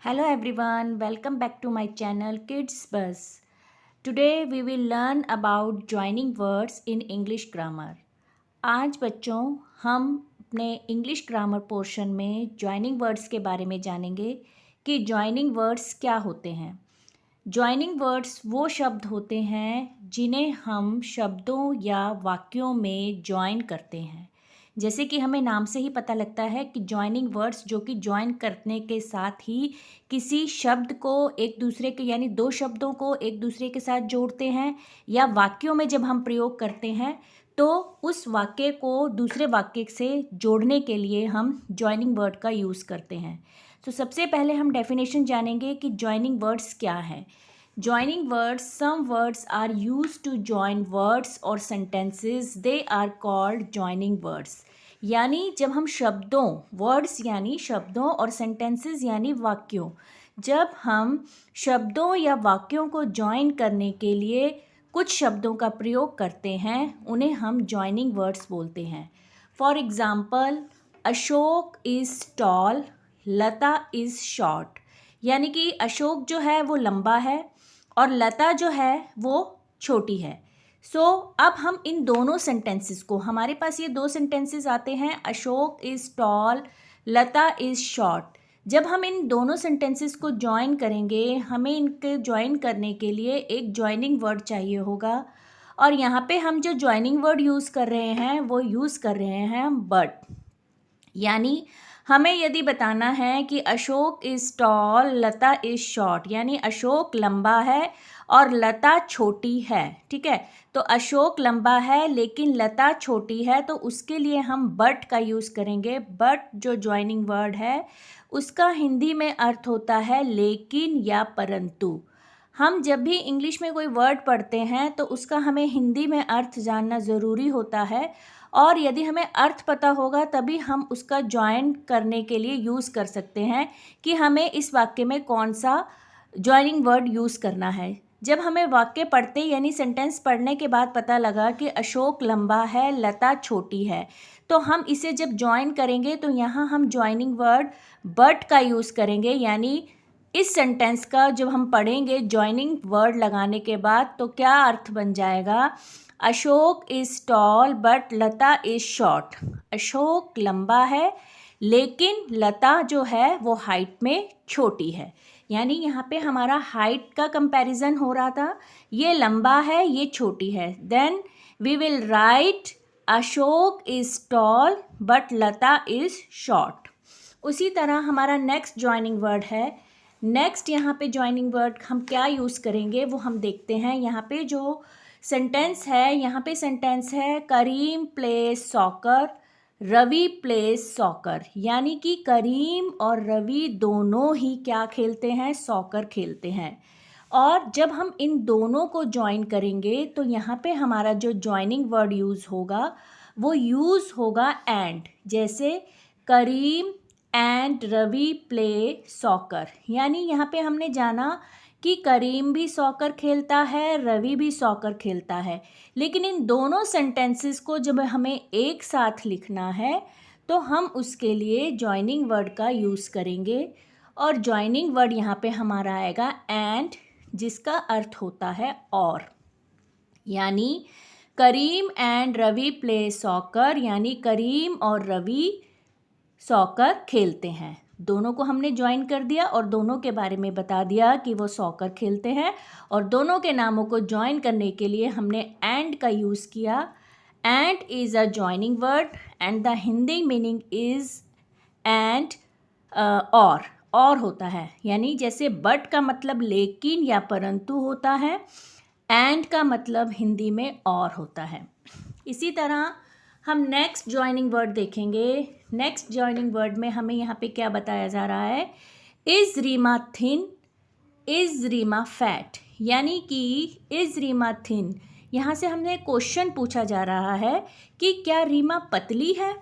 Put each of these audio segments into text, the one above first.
Hello everyone, welcome back to my channel Kids Buzz. Today we will learn about joining words in English grammar. आज बच्चों हम अपने English grammar portion में joining words के बारे में जानेंगे कि जॉइनिंग वर्ड्स क्या होते हैं। जॉइनिंग वर्ड्स वो शब्द होते हैं जिन्हें हम शब्दों या वाक्यों में जॉइन करते हैं। जैसे कि हमें नाम से ही पता लगता है कि जॉइनिंग वर्ड्स जो कि जॉइन करने के साथ ही किसी शब्द को एक दूसरे के यानी दो शब्दों को एक दूसरे के साथ जोड़ते हैं या वाक्यों में जब हम प्रयोग करते हैं तो उस वाक्य को दूसरे वाक्य से जोड़ने के लिए हम जॉइनिंग वर्ड का यूज़ करते हैं। तो सबसे पहले हम डेफिनेशन जानेंगे कि जॉइनिंग वर्ड्स क्या है। Joining words, some words are used to join words और sentences, they are called joining words. यानी जब हम शब्दों, वर्ड्स यानी शब्दों और सेंटेंसेस यानी वाक्यों, जब हम शब्दों या वाक्यों को जॉइन करने के लिए कुछ शब्दों का प्रयोग करते हैं उन्हें हम जॉइनिंग वर्ड्स बोलते हैं। For example, Ashok is tall, Lata is short. यानी कि अशोक जो है वो लंबा है और लता जो है वो छोटी है। अब हम इन दोनों सेंटेंसेस को, हमारे पास ये दो सेंटेंसेस आते हैं, Ashok is tall, Lata is short. जब हम इन दोनों सेंटेंसेस को जॉइन करेंगे, हमें इनके जॉइन करने के लिए एक जॉइनिंग वर्ड चाहिए होगा। और यहाँ पे हम जो जॉइनिंग वर्ड यूज़ कर रहे हैं वो यूज़ कर रहे हैं बट। यानी हमें यदि बताना है कि Ashok is tall, Lata is short, यानी अशोक लंबा है और लता छोटी है, ठीक है। तो अशोक लंबा है लेकिन लता छोटी है, तो उसके लिए हम बट का यूज़ करेंगे। बट जो जॉइनिंग वर्ड है उसका हिंदी में अर्थ होता है लेकिन या परंतु। हम जब भी इंग्लिश में कोई वर्ड पढ़ते हैं तो उसका हमें हिंदी में अर्थ जानना ज़रूरी होता है, और यदि हमें अर्थ पता होगा तभी हम उसका जॉइन करने के लिए यूज़ कर सकते हैं कि हमें इस वाक्य में कौन सा जॉइनिंग वर्ड यूज़ करना है। जब हमें वाक्य पढ़ते यानी सेंटेंस पढ़ने के बाद पता लगा कि अशोक लंबा है, लता छोटी है, तो हम इसे जब जॉइन करेंगे तो यहाँ हम जॉइनिंग वर्ड बट का यूज़ करेंगे। यानी इस सेंटेंस का जब हम पढ़ेंगे जॉइनिंग वर्ड लगाने के बाद तो क्या अर्थ बन जाएगा, Ashok is tall but Lata is short. Ashok लंबा है लेकिन लता जो है वो हाइट में छोटी है। यानी यहाँ पे हमारा हाइट का कंपैरिजन हो रहा था, ये लंबा है ये छोटी है। Then we will write Ashok is tall but Lata is short. उसी तरह हमारा नेक्स्ट जॉइनिंग वर्ड है। नेक्स्ट यहाँ पे जॉइनिंग वर्ड हम क्या यूज़ करेंगे वो हम देखते हैं। यहाँ पे जो सेंटेंस है, यहाँ पे सेंटेंस है Karim plays soccer, Ravi plays soccer. यानी कि करीम और रवि दोनों ही क्या खेलते हैं, सॉकर खेलते हैं। और जब हम इन दोनों को जॉइन करेंगे तो यहाँ पे हमारा जो जॉइनिंग वर्ड यूज़ होगा वो यूज़ होगा एंड। जैसे करीम एंड रवि प्ले सॉकर, यानी यहाँ पे हमने जाना कि करीम भी सॉकर खेलता है, रवि भी सॉकर खेलता है। लेकिन इन दोनों सेंटेंसेस को जब हमें एक साथ लिखना है तो हम उसके लिए जॉइनिंग वर्ड का यूज़ करेंगे। और जॉइनिंग वर्ड यहाँ पे हमारा आएगा एंड, जिसका अर्थ होता है और। यानी करीम एंड रवि प्ले सॉकर, यानी करीम और रवि सॉकर खेलते हैं। दोनों को हमने ज्वाइन कर दिया और दोनों के बारे में बता दिया कि वो सॉकर खेलते हैं, और दोनों के नामों को ज्वाइन करने के लिए हमने एंड का यूज़ किया। And is a joining word and the Hindi meaning is and और होता है। यानी जैसे बट का मतलब लेकिन या परंतु होता है, एंड का मतलब हिंदी में और होता है। इसी तरह हम नेक्स्ट जॉइनिंग वर्ड देखेंगे। नेक्स्ट जॉइनिंग वर्ड में हमें यहाँ पे क्या बताया जा रहा है, is Reema thin, is Reema fat. यानी कि इज़ रीमा थिन, यहाँ से हमने क्वेश्चन पूछा जा रहा है कि क्या रीमा पतली है,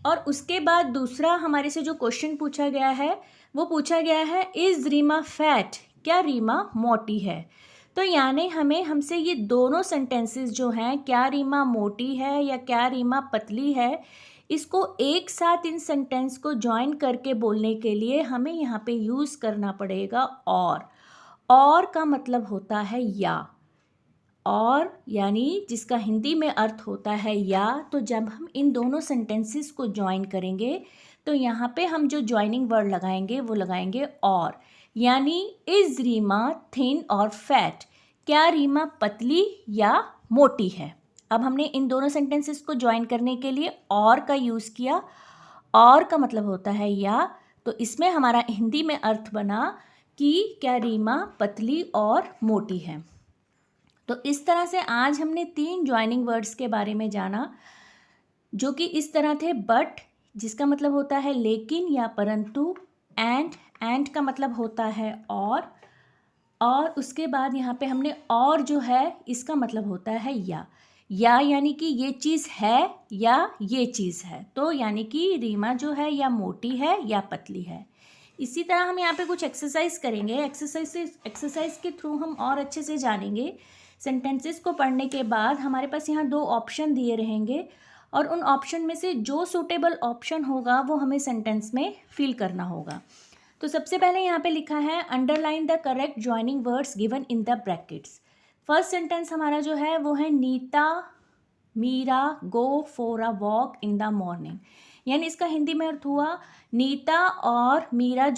और उसके बाद दूसरा हमारे से जो क्वेश्चन पूछा गया है वो पूछा गया है इज़ रीमा फैट, क्या रीमा मोटी है। तो यानी हमें हमसे ये दोनों सेंटेंसेस जो हैं, क्या रीमा मोटी है या क्या रीमा पतली है, इसको एक साथ इन सेंटेंस को जॉइन करके बोलने के लिए हमें यहाँ पे यूज़ करना पड़ेगा और का मतलब होता है या, और यानी जिसका हिंदी में अर्थ होता है या। तो जब हम इन दोनों सेंटेंसेस को जॉइन करेंगे तो यहाँ पे हम जो जॉइनिंग वर्ड लगाएंगे वो लगाएंगे और, यानी इज़ रीमा थिन और फैट, क्या रीमा पतली या मोटी है। अब हमने इन दोनों सेंटेंसेस को जॉइन करने के लिए और का यूज़ किया, और का मतलब होता है या, तो इसमें हमारा हिंदी में अर्थ बना कि क्या रीमा पतली और मोटी है। तो इस तरह से आज हमने 3 जॉइनिंग वर्ड्स के बारे में जाना, जो कि इस तरह थे बट, जिसका मतलब होता है लेकिन या परंतु, एंड का मतलब होता है और उसके बाद यहाँ पे हमने और जो है इसका मतलब होता है या यानी कि ये चीज़ है या ये चीज़ है। तो यानी कि रीमा जो है या मोटी है या पतली है। इसी तरह हम यहाँ पे कुछ एक्सरसाइज करेंगे। एक्सरसाइज के थ्रू हम और अच्छे से जानेंगे। सेंटेंसेस को पढ़ने के बाद हमारे पास यहाँ 2 ऑप्शन दिए रहेंगे और उन ऑप्शन में से जो सूटेबल ऑप्शन होगा वो हमें सेंटेंस में फिल करना होगा। तो सबसे पहले यहाँ पे लिखा है underline the correct joining words given in the brackets. First sentence हमारा जो है वो है Neeta Meera go for a walk in the morning, यानी इसका हिंदी में अर्थ हुआ नीता मीरा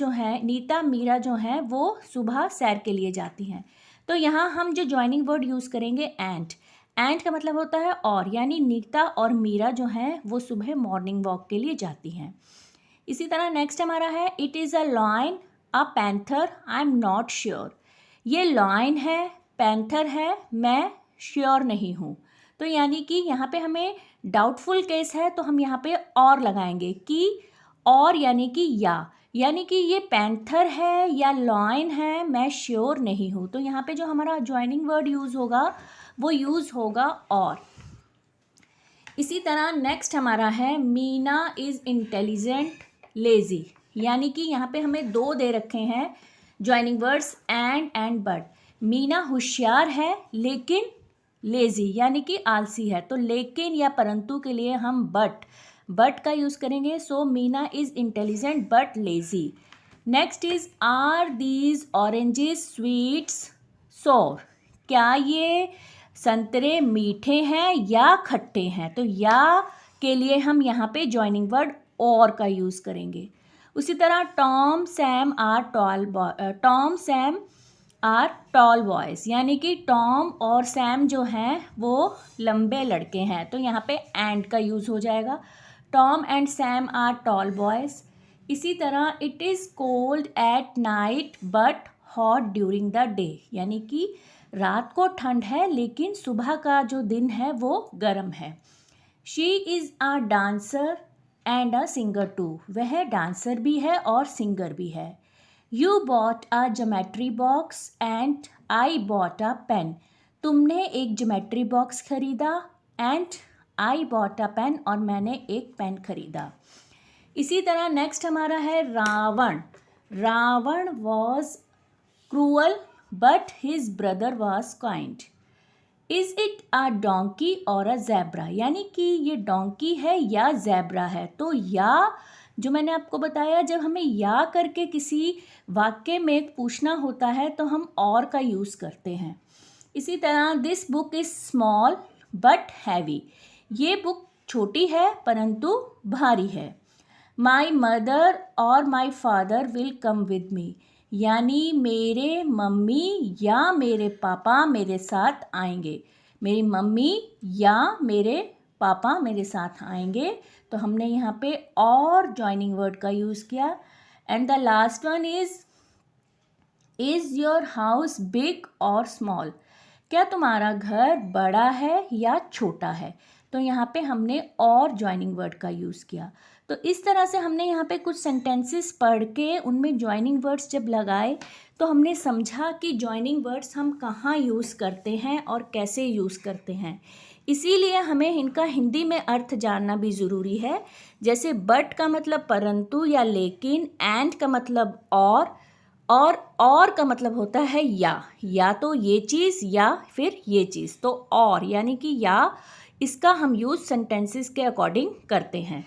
जो हैं वो सुबह सैर के लिए जाती हैं। तो यहाँ हम जो जॉइनिंग वर्ड यूज़ करेंगे एंड का मतलब होता है और, यानी नीता और मीरा जो हैं वो सुबह मॉर्निंग वॉक के लिए जाती हैं। इसी तरह नेक्स्ट हमारा है it is a lion a panther I am not sure. ये लायन है, पैंथर है, मैं श्योर नहीं हूँ। तो यानी कि यहाँ पे हमें डाउटफुल केस है तो हम यहाँ पे और लगाएंगे कि और यानी कि यानी कि ये पैंथर है या लायन है, मैं श्योर नहीं हूँ। तो यहाँ पे जो हमारा जॉइनिंग वर्ड यूज़ होगा वो यूज़ होगा और। इसी तरह नेक्स्ट हमारा है मीना इज़ इंटेलिजेंट लेज़ी, यानी कि यहाँ पे हमें 2 दे रखे हैं joining words and but. Meena होशियार है लेकिन लेज़ी यानी कि आलसी है। तो लेकिन या परंतु के लिए हम बट का यूज़ करेंगे। So Meena is intelligent but lazy. Next is are these oranges sweets sour, क्या ये संतरे मीठे हैं या खट्टे हैं। तो या के लिए हम यहाँ पे जॉइनिंग वर्ड और का यूज़ करेंगे। उसी तरह Tom Sam are tall boys, यानी कि टॉम और सैम जो हैं वो लंबे लड़के हैं। तो यहाँ पे एंड का यूज़ हो जाएगा। Tom and Sam are tall boys. इसी तरह it is cold at night but hot during the day, यानी कि रात को ठंड है लेकिन सुबह का जो दिन है वो गर्म है। She is a dancer and a singer too, वह डांसर भी है और सिंगर भी है। You bought a geometry box and I bought a pen, तुमने एक ज्योमेट्री बॉक्स खरीदा and I bought a pen, और मैंने एक पेन खरीदा। इसी तरह नेक्स्ट हमारा है Ravana was cruel but his brother was kind. Is it a donkey और अ ज़ेब्रा, यानी कि ये डोंकी है या ज़ेब्रा है। तो या जो मैंने आपको बताया, जब हमें या करके किसी वाक्य में पूछना होता है तो हम और का यूज़ करते हैं। इसी तरह this book is small but heavy, ये बुक छोटी है परंतु भारी है। माई मदर और my father will come with me, यानी मेरे मम्मी या मेरे पापा मेरे साथ आएंगे। मेरी मम्मी या मेरे पापा मेरे साथ आएंगे। तो हमने यहाँ पे और जॉइनिंग वर्ड का यूज़ किया। And the last one is your house big और स्मॉल, क्या तुम्हारा घर बड़ा है या छोटा है। तो यहाँ पे हमने और जॉइनिंग वर्ड का यूज़ किया। तो इस तरह से हमने यहाँ पे कुछ सेंटेंसेस पढ़ के उनमें जॉइनिंग वर्ड्स जब लगाए तो हमने समझा कि जॉइनिंग वर्ड्स हम कहाँ यूज़ करते हैं और कैसे यूज़ करते हैं। इसीलिए हमें इनका हिंदी में अर्थ जानना भी ज़रूरी है। जैसे बट का मतलब परंतु या लेकिन, एंड का मतलब और का मतलब होता है या तो ये चीज़ या फिर ये चीज़। तो और यानी कि या, इसका हम यूज़ सेंटेंसेस के अकॉर्डिंग करते हैं।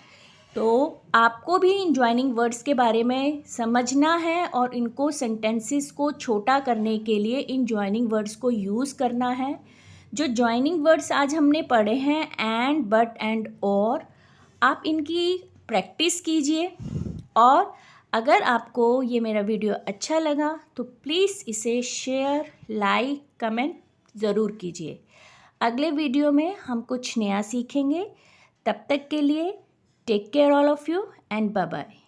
तो आपको भी इन ज्वाइनिंग वर्ड्स के बारे में समझना है और इनको सेंटेंसेस को छोटा करने के लिए इन ज्वाइनिंग वर्ड्स को यूज़ करना है। जो ज्वाइनिंग वर्ड्स आज हमने पढ़े हैं एंड, बट एंड और, आप इनकी प्रैक्टिस कीजिए। और अगर आपको ये मेरा वीडियो अच्छा लगा तो प्लीज़ इसे शेयर, लाइक, कमेंट ज़रूर कीजिए। अगले वीडियो में हम कुछ नया सीखेंगे। तब तक के लिए take care all of you and bye bye.